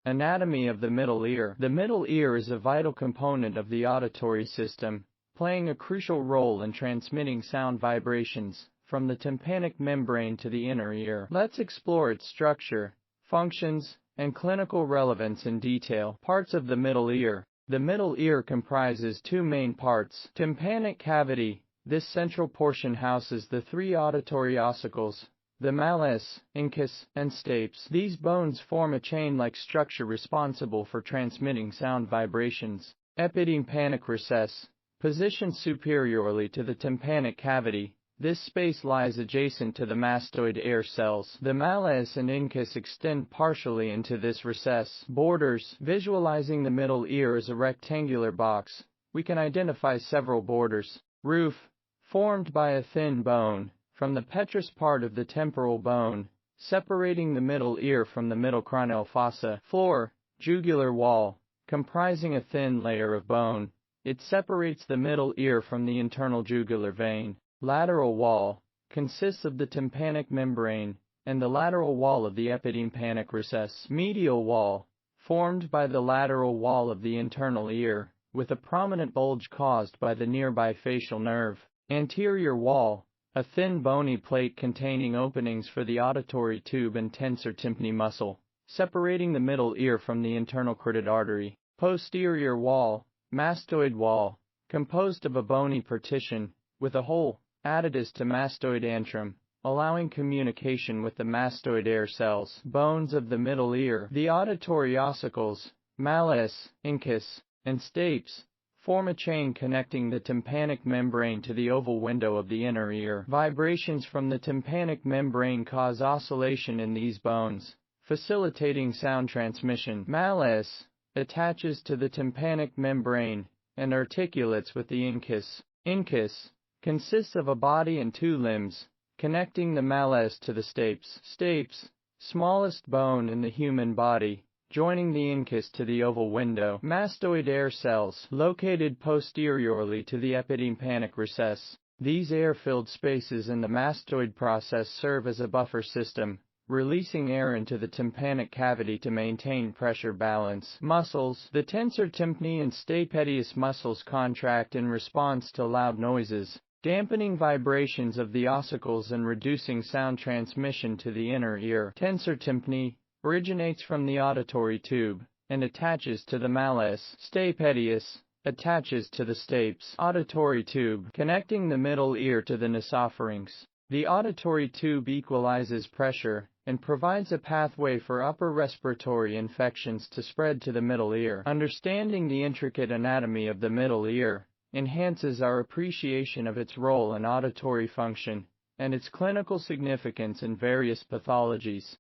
Anatomy of the middle ear. The middle ear is a vital component of the auditory system, playing a crucial role in transmitting sound vibrations from the tympanic membrane to the inner ear. Let's explore its structure, functions, and clinical relevance in detail. Parts of the middle ear. The middle ear comprises two main parts. Tympanic cavity. This central portion houses the three auditory ossicles, the malleus, incus, and stapes. These bones form a chain-like structure responsible for transmitting sound vibrations. Epitympanic recess. Positioned superiorly to the tympanic cavity, this space lies adjacent to the mastoid air cells. The malleus and incus extend partially into this recess. Borders. Visualizing the middle ear as a rectangular box, we can identify several borders. Roof. Formed by a thin bone from the petrous part of the temporal bone, separating the middle ear from the middle cranial fossa. Floor. Jugular wall. Comprising a thin layer of bone, it separates the middle ear from the internal jugular vein. Lateral wall. Consists of the tympanic membrane and the lateral wall of the epitympanic recess. Medial wall. Formed by the lateral wall of the internal ear, with a prominent bulge caused by the nearby facial nerve. Anterior wall. A thin bony plate containing openings for the auditory tube and tensor tympani muscle, separating the middle ear from the internal carotid artery. Posterior wall. Mastoid wall. Composed of a bony partition, with a hole, added to mastoid antrum, allowing communication with the mastoid air cells. Bones of the middle ear. The auditory ossicles, malleus, incus, and stapes, form a chain connecting the tympanic membrane to the oval window of the inner ear. Vibrations from the tympanic membrane cause oscillation in these bones, facilitating sound transmission. Malleus attaches to the tympanic membrane and articulates with the incus. Incus consists of a body and two limbs, connecting the malleus to the stapes. Stapes, smallest bone in the human body, joining the incus to the oval window. Mastoid air cells, located posteriorly to the epitympanic recess. These air-filled spaces in the mastoid process serve as a buffer system, releasing air into the tympanic cavity to maintain pressure balance. Muscles. The tensor tympani and stapedius muscles contract in response to loud noises, dampening vibrations of the ossicles and reducing sound transmission to the inner ear. Tensor tympani originates from the auditory tube and attaches to the malleus. Stapedius attaches to the stapes. Auditory tube, connecting the middle ear to the nasopharynx. The auditory tube equalizes pressure and provides a pathway for upper respiratory infections to spread to the middle ear. Understanding the intricate anatomy of the middle ear enhances our appreciation of its role in auditory function and its clinical significance in various pathologies.